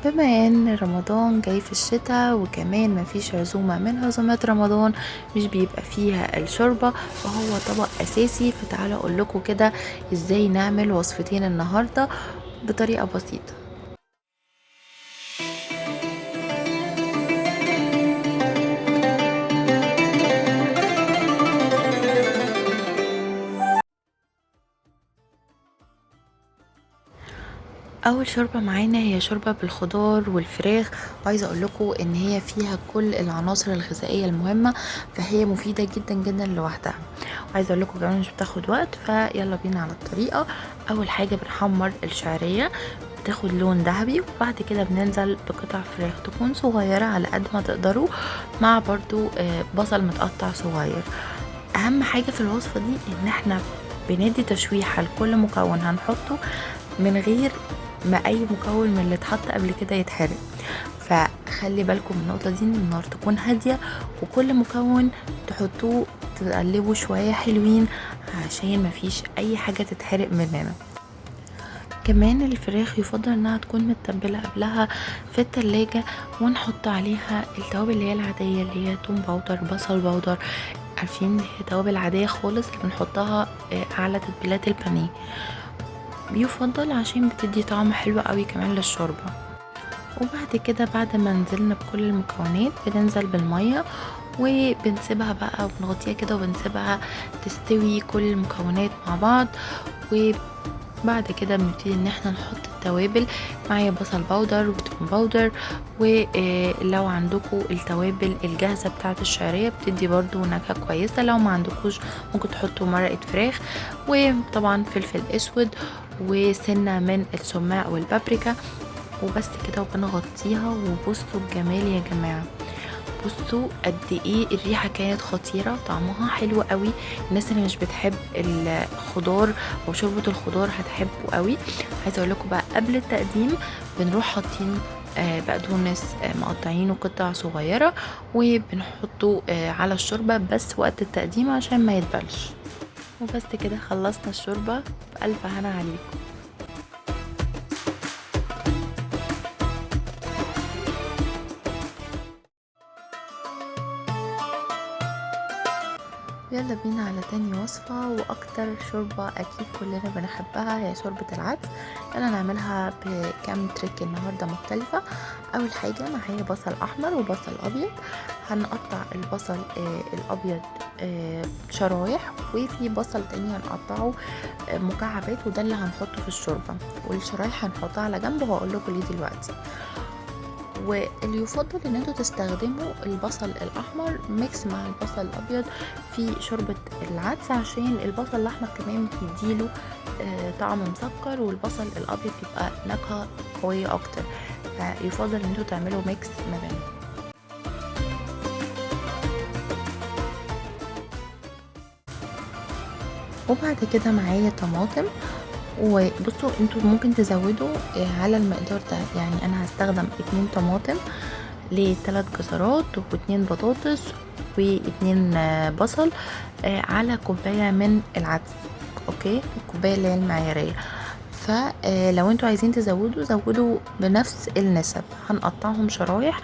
بما ان رمضان جاي في الشتاء وكمان مفيش عزومة من عزومات رمضان مش بيبقى فيها الشوربة، فهو طبق اساسي. فتعالوا اقول لكم كده ازاي نعمل وصفتين النهاردة بطريقة بسيطة. اول شوربة معانا هي شوربة بالخضار والفراخ، وعايزة اقول لكم ان هي فيها كل العناصر الغذائية المهمة، فهي مفيدة جدا جدا لوحدها. وعايزة اقول لكم كمان مش بتاخد وقت، فيلا بينا على الطريقة. اول حاجة بنحمر الشعرية تاخد لون ذهبي، وبعد كده بننزل بقطع فراخ تكون صغيرة على قد ما تقدروا، مع برضو بصل متقطع صغير. اهم حاجة في الوصفة دي ان احنا بندي تشويحة لكل مكون هنحطه من غير ما اي مكون من اللي اتحط قبل كده يتحرق. فخلي بالكم من النقطة دي، ان النار تكون هادية وكل مكون تحطوه تقلبوا شوية حلوين عشان مفيش اي حاجة تتحرق مننا. كمان الفراخ يفضل انها تكون متبلة قبلها في التلاجة، ونحط عليها التوابل اللي هي العادية اللي هي توم باودر، بصل باودر، عارفين اللي هي توابل عادية خالص اللي بنحطها على تتبيلات البانيه. بيفضل عشان بتدي طعم حلو قوي كمان للشوربة. وبعد كده بعد ما نزلنا بكل المكونات بننزل بالمية وبنسيبها بقى وبنغطيها كده وبنسيبها تستوي كل المكونات مع بعض. وبعد كده بنبتدي ان احنا نحط التوابل. معايا بصل باودر وتوم باودر، ولو عندكم التوابل الجاهزة بتاعة الشعرية بتدي برضو نكهة كويسة، لو ما عندكوش ممكن تحطوا مرقة فراخ، وطبعا فلفل اسود وسنة من السماق والبابريكا. وبس كده وبنغطيها. وبصوا الجمال يا جماعة، بصوا قد ايه الريحة كانت خطيرة، طعمها حلو قوي. الناس اللي مش بتحب الخضار او شوربة الخضار هتحبه قوي. عايزة اقول لكم بقى قبل التقديم بنروح حاطين بقدونس مقطعينه قطع صغيرة وبنحطه على الشوربة بس وقت التقديم عشان ما يتبلش. وبس كده خلصنا الشوربة، بألف هنا عليكم. يلا بينا على تاني وصفة واكتر شوربة اكيد كلنا بنحبها، هي شوربة العدس. انا نعملها بكام تريك النهاردة مختلفة. اول حاجة معايا بصل احمر وبصل ابيض. هنقطع البصل الابيض شرايح، وفي بصل تاني هنقطعه مكعبات، وده اللي هنحطه في الشوربة، والشرايح هنحطها على جنب وهقول لكم ليه دلوقتي. واللي يفضل ان انتوا تستخدموا البصل الاحمر ميكس مع البصل الابيض في شوربة العدس، عشان البصل الاحمر كمان بيديله طعم مسكر، والبصل الابيض بيبقى نكهة قوية اكتر، فيفضل ان انتوا تعملوا ميكس ما بينهم. وبعد كده معايا طماطم. وبصوا انتوا ممكن تزودوا على المقدار ده، يعني انا هستخدم 2 طماطم ل3 جزرات و2 بطاطس و2 بصل على كوباية من العدس. اوكي، الكوباية اللي هي المعيارية. فلو انتوا عايزين تزودوا زودوا بنفس النسب. هنقطعهم شرايح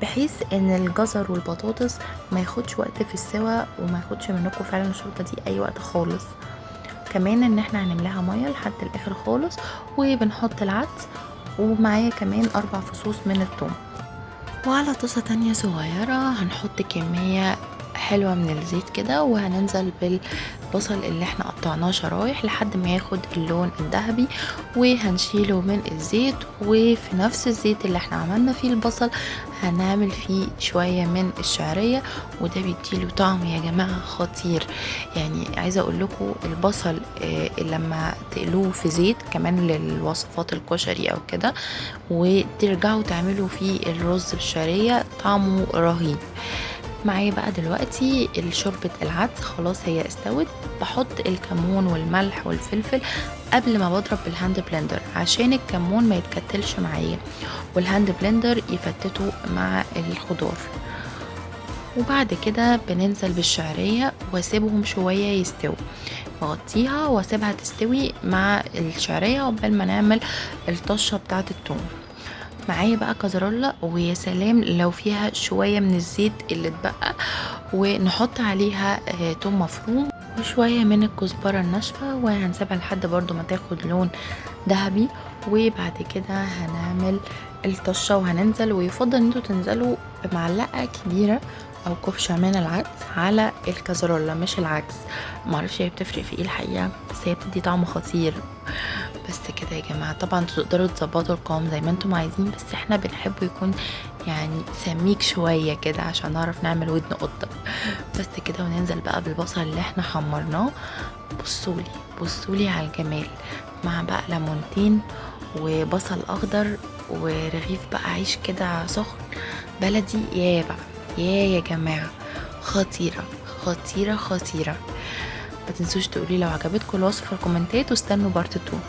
بحيث ان الجزر والبطاطس ما ياخدش وقت في السوا، وما ياخدش منكم فعلا الشوربة دي اي وقت خالص. كمان ان احنا هنملاها ميه لحد الاخر خالص، وبنحط العدس، ومعايا كمان 4 فصوص من الثوم. وعلى طاسة تانية صغيرة هنحط كمية حلوة من الزيت كده، وهننزل بالبصل اللي احنا قطعناه شرايح لحد ما ياخد اللون الذهبي، وهنشيله من الزيت. وفي نفس الزيت اللي احنا عملنا فيه البصل هنعمل فيه شوية من الشعرية، وده بيديله طعم يا جماعة خطير. يعني عايزة اقول لكم البصل لما تقلوه في زيت كمان للوصفات الكشري او كده، وترجعوا تعملوا فيه الرز بالشعرية طعمه رهيب. معايا بقى دلوقتي شوربة العدس خلاص هي استوت. بحط الكمون والملح والفلفل قبل ما بضرب بالهاند بلندر عشان الكمون ما يتكتلش معايا، والهاند بلندر يفتته مع الخضار. وبعد كده بننزل بالشعرية واسيبهم شوية يستووا، بغطيها واسيبها تستوي مع الشعرية عقبال ما نعمل الطشة بتاعة الثوم. معايا بقى كزرولة، ويا سلام لو فيها شوية من الزيت اللي اتبقى، ونحط عليها توم مفروم وشوية من الكزبرة الناشفة، وهنسيبها لحد برضو ما تاخد لون ذهبي. وبعد كده هنعمل الطشة وهننزل، ويفضل ان انتوا تنزلوا بمعلقة كبيرة او كبشة من العدس على الكازرولة مش العكس. معرفش هي بتفرق في ايه الحقيقة، بس هي بتدي طعم خطير. بس كده يا جماعة، طبعا تقدروا تظبطوا القوام زي ما انتم عايزين، بس احنا بنحبه يكون يعني سميك شوية كده عشان نعرف نعمل ودن قطة. بس كده، وننزل بقى بالبصل اللي احنا حمرناه. بصولي على الجمال، مع بقى ليمونتين وبصل اخضر ورغيف بقى عيش كده سخن بلدي. يا بقى يا جماعة، خطيرة خطيرة خطيرة. ما تنسوش تقولي لو عجبتكم الوصفة في الكومنتات، واستنوا بارت 2.